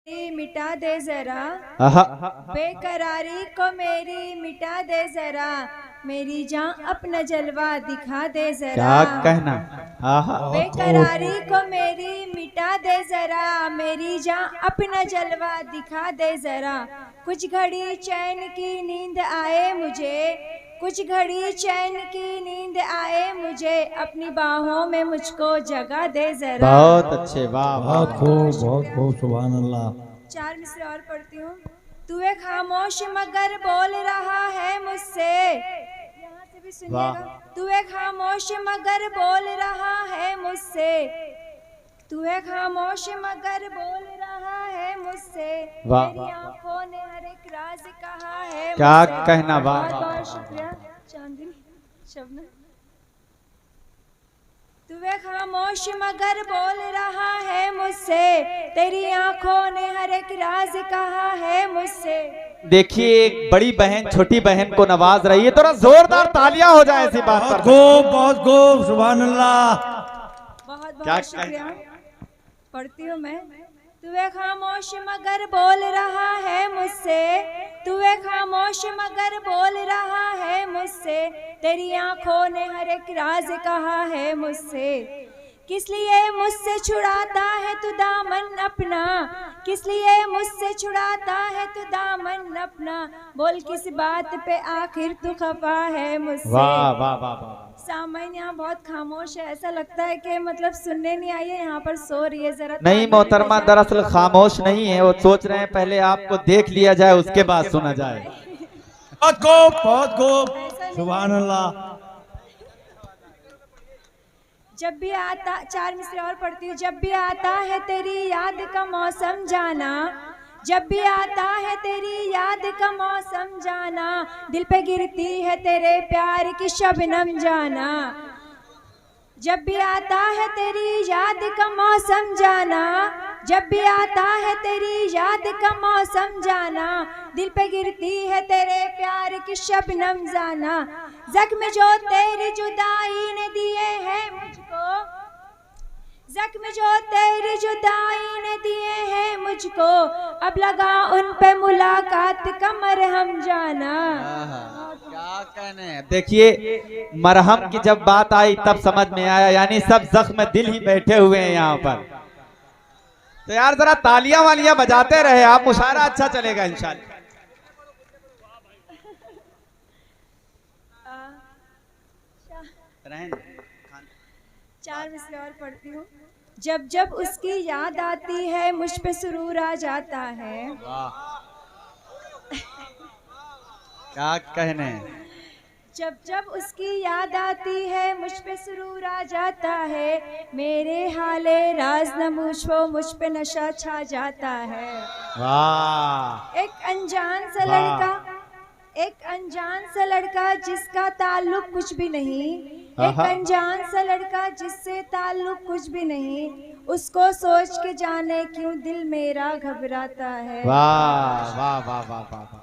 मिटा दे जरा, आहा, बेकरारी को मेरी मिटा दे जरा, मेरी जान अपना जलवा दिखा दे जरा। क्या कहना। आहा, बेकरारी को मेरी मिटा दे जरा, मेरी जान अपना जलवा दिखा दे जरा। कुछ घड़ी चैन की नींद आए मुझे, कुछ घड़ी चैन की नींद आए मुझे, अपनी बाहों में मुझको जगा दे जरा। बहुत अच्छे, वाह वाह। बहुत खूब सुभान अल्लाह। चार मिसरे और पढ़ती हूँ। तू एक खामोश मगर बोल रहा है मुझसे, यहाँ से भी सुनिएगा। तू एक खामोश मगर बोल रहा है मुझसे, तू एक खामोश मगर बोल रहा है मुझसे, मेरी आंखों ने हर एक राज कहा है। क्या कहना, वाह। बहुत बहुत शुक्रिया चांदनी शबनम। तू एक खामोश मगर बोल रहा है मुझसे, तेरी आंखों ने हर एक राज कहा है मुझसे। देखिए, एक बड़ी बहन छोटी बहन को नवाज रही है, थोड़ा जोरदार तालियां हो जाए ऐसी बात पर। बहुत खूब सुभान अल्लाह। बहुत बहुत शुक्रिया। पढ़ती हूँ मैं। तू एक खामोश मगर बोल रहा है मुझसे, तू एक खामोश मगर बोल रहा है मुझसे, तेरी आंखों ने हर एक राज कहा है मुझसे। किस लिए मुझसे छुड़ाता है तू दामन अपना, किस लिए मुझसे छुड़ाता है तू दामन अपना, बोल किस बात पे आखिर तू खफा है मुझसे। वाह वाह वाह वाह। सामाइन यहाँ बहुत खामोश है, ऐसा लगता है कि मतलब सुनने नहीं आई है, यहाँ पर सो रही है। जरा नहीं मोहतरमा, दरअसल खामोश नहीं है, वो सोच रहे हैं पहले आपको देख लिया जाए उसके बाद सुना जाए। बहुत खूब सुभान अल्लाह। जब भी आता, चार मिसरे और पढ़ती हूँ। जब भी आता है तेरी याद का मौसम जाना, जब भी आता है तेरी याद का मौसम जाना, दिल पे गिरती है तेरे प्यार की शबनम जाना। जब भी आता है तेरी याद का मौसम जाना, जब भी आता है तेरी याद का मौसम जाना, दिल पे गिरती है तेरे प्यार की शबनम जाना। जख्म जो तेरी जुदाई ने दिए हैं मुझको, जख्म जो तेरी जुदाई ने दिए हैं मुझको, अब लगा उन पे मुलाकात का मरहम जाना। क्या कहने। देखिए, मरहम की जब बात आई तब समझ में आया, यानी सब जख्म दिल ही बैठे हुए हैं यहाँ पर। तो यार जरा तालियां वालियां बजाते रहे आप, मुशायरा अच्छा चलेगा इंशाल्लाह। चार मिसरे और पढ़ती हूँ। जब जब उसकी याद आती है मुझ पे सुरूर आ जाता है। क्या कहने। जब जब उसकी याद आती है मुझ पे सुरूर आ जाता है, मेरे हाले राज न पूछो मुझ पे नशा छा जाता है। वाह। एक अनजान सा लड़का, एक अनजान सा लड़का जिसका ताल्लुक कुछ भी नहीं, एक अनजान सा लड़का जिससे ताल्लुक कुछ भी नहीं, उसको सोच के जाने क्यों दिल मेरा घबराता है। वाह वाह वाह वाह वाह।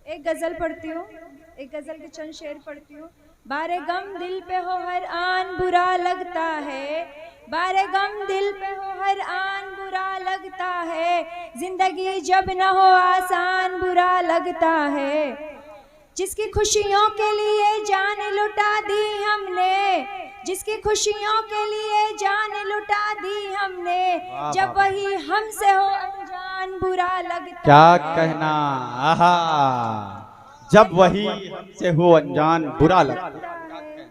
एक गजल पढ़ती हूँ, एक गजल के चंद शेर पढ़ती हूँ। बारे गम दिल पे हो हर आन बुरा लगता है, बारे गम दिल पे हो हर आन बुरा लगता है, जिंदगी जब न हो आसान बुरा लगता है। जिसकी खुशियों के लिए जान लुटा दी हमने, जिसकी खुशियों के लिए जान लुटा दी हमने, जब वही हमसे हो अनजान बुरा लगता। क्या कहना। आहा, जब वही हमसे हो अनजान बुरा लगता है।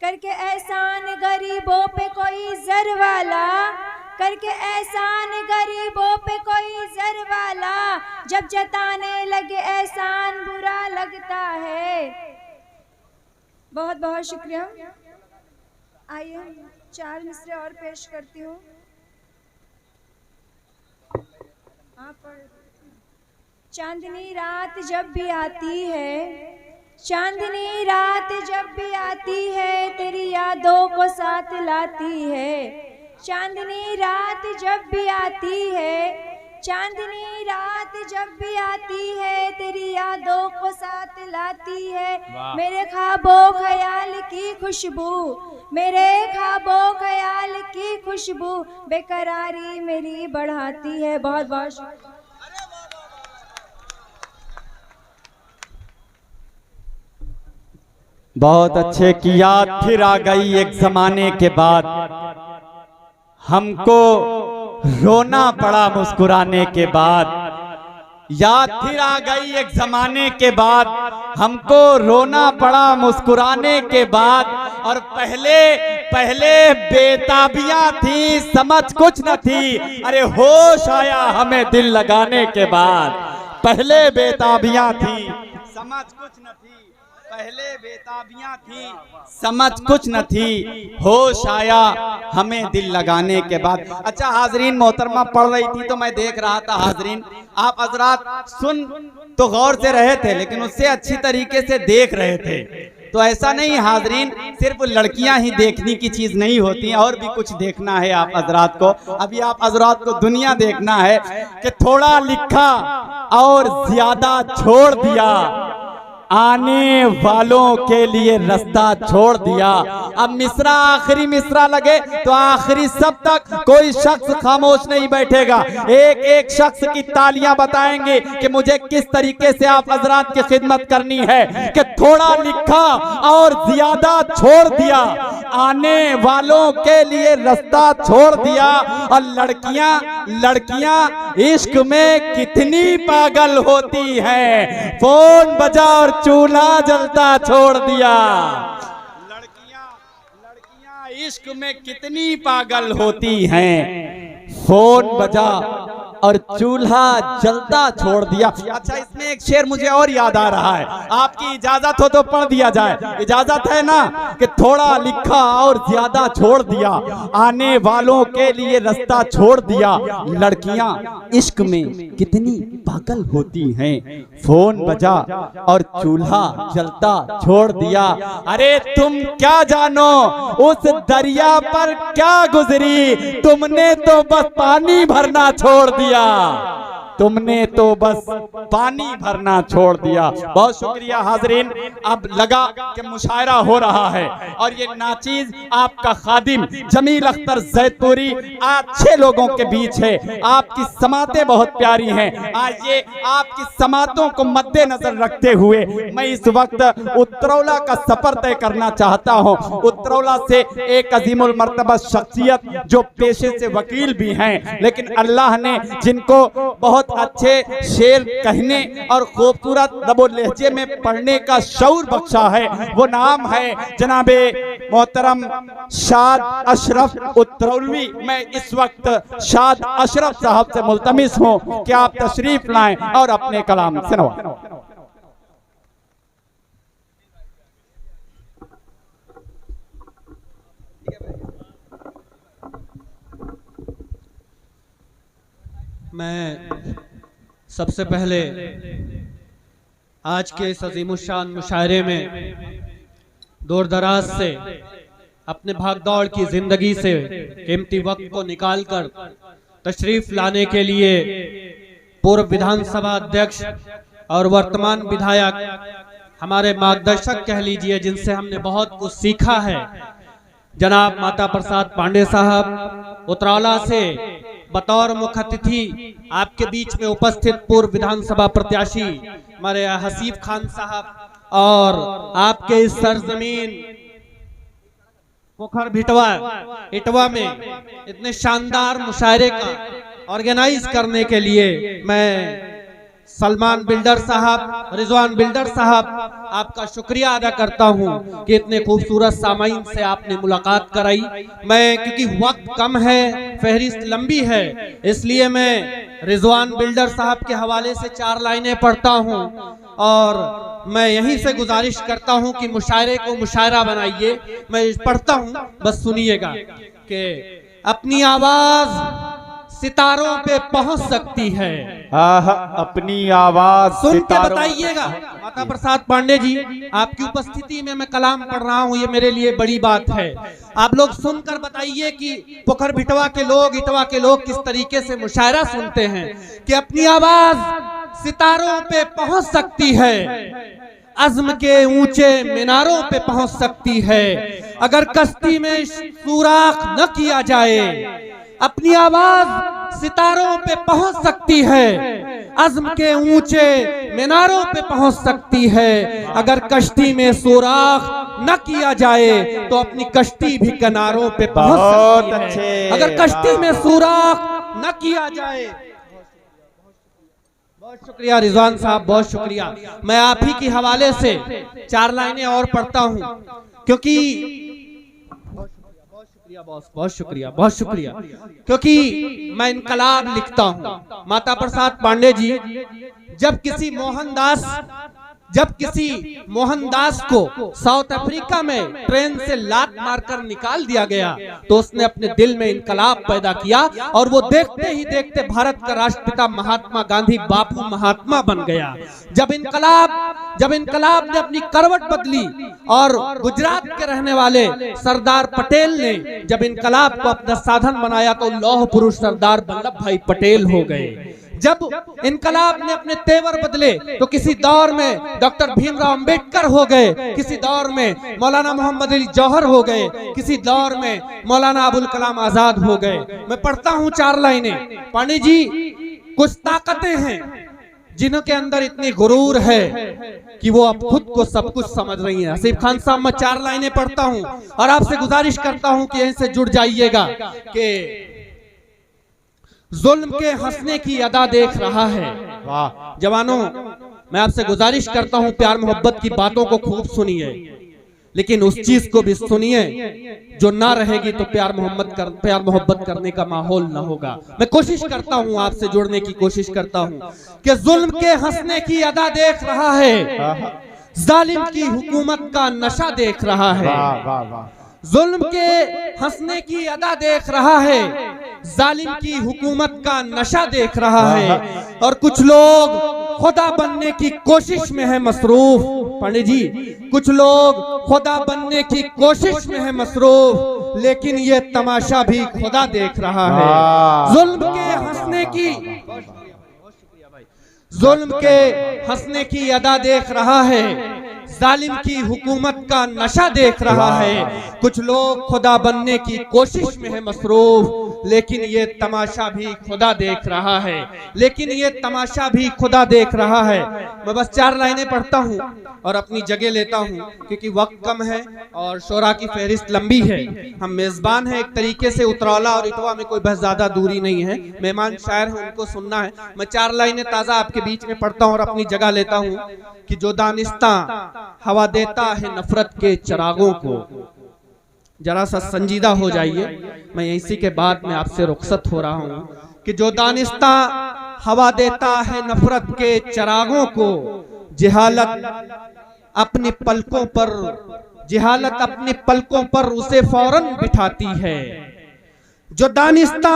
करके एहसान गरीबों पे कोई जर वाला, करके एहसान गरीबों पे कोई जर वाला, जब जताने लगे एहसान बुरा लगता है। बहुत बहुत शुक्रिया। आइए चार मिसरे और पेश करती हूँ। चांदनी रात जब भी आती है, चांदनी रात जब भी आती है, तेरी यादों को साथ लाती है। चांदनी रात जब भी आती है, चांदनी रात जब भी आती है तेरी यादों को साथ लाती है। मेरे ख्वाबों ख्याल की खुशबू, मेरे ख्वाबों ख्याल की खुशबू बेकरारी मेरी बढ़ाती है। बहुत बहुत शुक्रिया। बहुत अच्छे की याद फिर आ गई एक जमाने के बाद, हमको रोना पड़ा मुस्कुराने के बाद। याद फिर आ गई एक जमाने के बाद, हमको रोना पड़ा मुस्कुराने के बाद। और पहले पहले बेताबियां थी, समझ कुछ न थी, अरे होश आया हमें दिल लगाने के बाद। पहले बेताबियां थी, समझ कुछ न थी, पहले बेताबियां थी, समझ कुछ न थी, होश आया हमें दिल लगाने के बाद। अच्छा हाजरीन, मोहतरमा पढ़ रही थी तो मैं देख रहा था। हाजरीन आप हजरात सुन तो गौर से रहे थे, लेकिन उससे अच्छी तरीके से देख रहे थे। तो ऐसा नहीं हाजरीन, सिर्फ लड़कियां ही देखने की चीज नहीं होती, और भी कुछ देखना है आप हजरात को। अभी आप हजरात को दुनिया देखना है कि थोड़ा लिखा और ज्यादा छोड़ दिया, आने वालों के लिए रास्ता छोड़ दिया। अब मिसरा आखिरी मिसरा लगे तो आखिरी सब तक कोई शख्स खामोश नहीं बैठेगा। एक एक शख्स की तालियां बताएंगे कि मुझे किस तरीके से आप हजरात की खिदमत करनी है। कि थोड़ा लिखा और ज्यादा छोड़ दिया, आने वालों के लिए रास्ता छोड़ दिया। और लड़कियां लड़कियां इश्क में कितनी पागल होती हैं, फोन बजा और चूल्हा जलता छोड़ दिया। लड़कियां इश्क में कितनी पागल होती हैं, फोन बजा और चूल्हा जलता छोड़ दिया। अच्छा इसमें एक शेर मुझे और याद आ रहा है, आपकी इजाजत हो तो पढ़ दिया जाए। इजाजत है ना? कि थोड़ा लिखा और ज्यादा छोड़ दिया, आने वालों के लिए रास्ता छोड़ दिया। लड़कियां इश्क में कितनी पागल होती हैं, फोन बजा और चूल्हा जलता छोड़ दिया। अरे तुम क्या जानो उस दरिया पर क्या गुजरी, तुमने तो बस पानी भरना छोड़ दिया, तुमने तो बस पानी भरना छोड़ दिया। बहुत शुक्रिया हाजरीन। अब लगा कि मुशायरा हो रहा है और ये नाचीज आपका खादिम जमील अख्तर जैतपुरी अच्छे लोगों के बीच है। आपकी समातें बहुत प्यारी हैं। आइए आपकी समातों को मद्देनजर रखते हुए मैं इस वक्त उत्तरौला का सफर तय करना चाहता हूँ। उत्तरौला से एक अजीमुल मर्तबा शख्सियत जो पेशे से वकील भी हैं, लेकिन अल्लाह ने जिनको बहुत अच्छे शेर कहने और खूबसूरत लबो लहजे में पढ़ने का शऊर बख्शा है, वो नाम है जनाबे मोहतरम शाद अशरफ उत्तरौलवी। मैं इस वक्त शाद अशरफ साहब से मुल्तमिस हूँ कि आप तशरीफ लाएं और अपने कलाम सुनवाएं। मैं सबसे पहले आज के इस अज़ीमुश्शान मुशायरे में दूर दराज से अपने भागदौड़ की जिंदगी से कीमती वक्त को निकालकर तशरीफ लाने के लिए पूर्व विधानसभा अध्यक्ष और वर्तमान विधायक हमारे मार्गदर्शक कह लीजिए, जिनसे हमने बहुत कुछ सीखा है, जनाब माता प्रसाद पांडे साहब उत्तरौला से बतौर मुख्य अतिथि आपके बीच में उपस्थित पूर्व विधानसभा प्रत्याशी हमारे हसीब खान साहब और आपके इस सरजमीन पोखर इटवा में इतने शानदार मुशायरे का ऑर्गेनाइज करने के लिए मैं सलमान बिल्डर साहब, रिजवान बिल्डर साहब, आपका शुक्रिया अदा करता हूं कि इतने खूबसूरत सामाईन से आपने मुलाकात कराई। मैं क्योंकि वक्त कम है, फहरिस्त लंबी है, इसलिए मैं रिजवान बिल्डर साहब के हवाले से 4 लाइनें पढ़ता हूं और मैं यहीं से गुजारिश करता हूं कि मुशायरे को मुशायरा बनाइए। मैं पढ़ता हूं, बस सुनिएगा कि अपनी आवाज सितारों पे पहुंच सकती है। अपनी आवाज सुन के सितारों- बताइएगा। माता प्रसाद पांडे जी, आपकी उपस्थिति में मैं कलाम पढ़ रहा हूँ, ये मेरे लिए बड़ी बात है। आप लोग सुनकर बताइए कि पोखर भिटवा के लोग, इटवा के लोग किस तरीके से मुशायरा सुनते हैं कि अपनी आवाज सितारों पे पहुंच सकती है, अज़्म के ऊंचे मीनारों पे पहुंच सकती है, अगर कश्ती में सुराख न किया जाए। अपनी आवाज सितारों पे पहुंच सकती है, अज़्म के ऊंचे मीनारों पे पहुंच सकती है, अगर कश्ती में सुराख न किया जाए तो अपनी कश्ती भी किनारों पे पहुंच सकती है। अच्छे, अगर कश्ती में सुराख न किया जाए। बहुत शुक्रिया रिजवान साहब, बहुत शुक्रिया। मैं आप ही के हवाले से 4 लाइनें और पढ़ता हूं, क्योंकि बहुत शुक्रिया, बहुत शुक्रिया, क्योंकि मैं इनकलाब लिखता हूं। माता प्रसाद पांडे जी, जब किसी मोहनदास को साउथ अफ्रीका में ट्रेन से लात मारकर निकाल दिया गया तो उसने अपने दिल में इनकलाब पैदा किया और वो देखते ही देखते भारत का राष्ट्रपिता महात्मा गांधी बापू महात्मा बन गया। जब इनकलाब ने अपनी करवट बदली और गुजरात के रहने वाले सरदार पटेल ने जब इनकलाब को अपना साधन बनाया तो लौह पुरुष सरदार वल्लभ भाई पटेल हो गए। जब इनकलाब ने अपने तेवर बदले तो किसी दौर में डॉक्टर भीमराव अंबेडकर हो गए, किसी दौर में मौलाना मोहम्मद अली जौहर हो गए, किसी दौर में मौलाना अबुल कलाम आजाद हो गए। मैं पढ़ता हूं 4 लाइनें। पांडे जी, कुछ ताकतें हैं जिनके अंदर इतनी गुरूर है कि वो अब खुद को सब कुछ समझ रही हैं। हसीब खान साहब, मैं 4 लाइनें पढ़ता हूं और आपसे गुजारिश करता हूं कि यहीं से जुड़ जाइएगा कि जुल्म के हंसने की अदा देख रहा है। वाह जवानों, मैं आपसे गुजारिश करता हूं, प्यार मोहब्बत की बातों को खूब सुनिए, लेकिन उस चीज को भी सुनिए जो ना रहेगी तो प्यार मोहब्बत करने का माहौल ना होगा। मैं कोशिश करता हूं, आपसे जुड़ने की कोशिश करता हूं कि जुल्म के हंसने की अदा देख रहा है, जालिम की हुकूमत का नशा देख रहा है। वाह वाह वाह। जुल्म के हंसने की अदा देख रहा है, जालिम की हुकूमत का नशा देख रहा है, और कुछ लोग खुदा बनने की कोशिश में है मसरूफ। पंडित जी, कुछ लोग खुदा बनने की कोशिश में है मसरूफ, लेकिन ये तमाशा भी खुदा देख रहा है। जुल्म के हंसने की अदा देख रहा है, जालिम की हुकूमत का नशा देख रहा है। कुछ लोग खुदा बनने की कोशिश में है मसरूफ, लेकिन ये तमाशा भी खुदा देख रहा है, मैं बस 4 लाइनें पढ़ता हूँ और अपनी जगह लेता हूँ क्योंकि वक्त कम है और शोरा की फहरिस्त लंबी है। हम मेजबान हैं एक तरीके से, उतरौला और इटवा में कोई बहुत ज्यादा दूरी नहीं है, मेहमान शायर हैं, उनको सुनना है। मैं 4 लाइनें ताजा आपके बीच में पढ़ता हूँ और अपनी जगह लेता हूँ कि जो दानिस्ता हवा देता है नफरत के चिरागों को। जरा सा संजीदा हो जाइए, मैं इसी के बाद में आपसे रुखसत हो रहा हूं कि जो दानिस्ता हवा देता है नफरत के चिरागों को, जिहालत अपनी पलकों पर उसे फौरन बिठाती है। जो दानिस्ता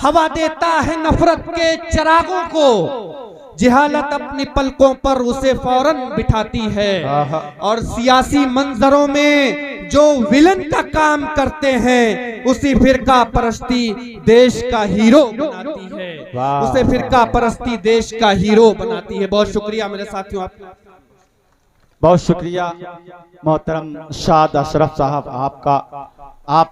हवा देता है नफरत के चिरागों को, जिहालत अपनी पलकों पर उसे फौरन बिठाती है, और सियासी मंजरों में जो विलन का काम करते हैं उसी फिरका परस्ती देश का हीरो बनाती है, उसे फिरका परस्ती देश का हीरो बनाती है। बहुत शुक्रिया मेरे साथियों, आप बहुत शुक्रिया मोहतरम शाद अशरफ साहब आपका। आप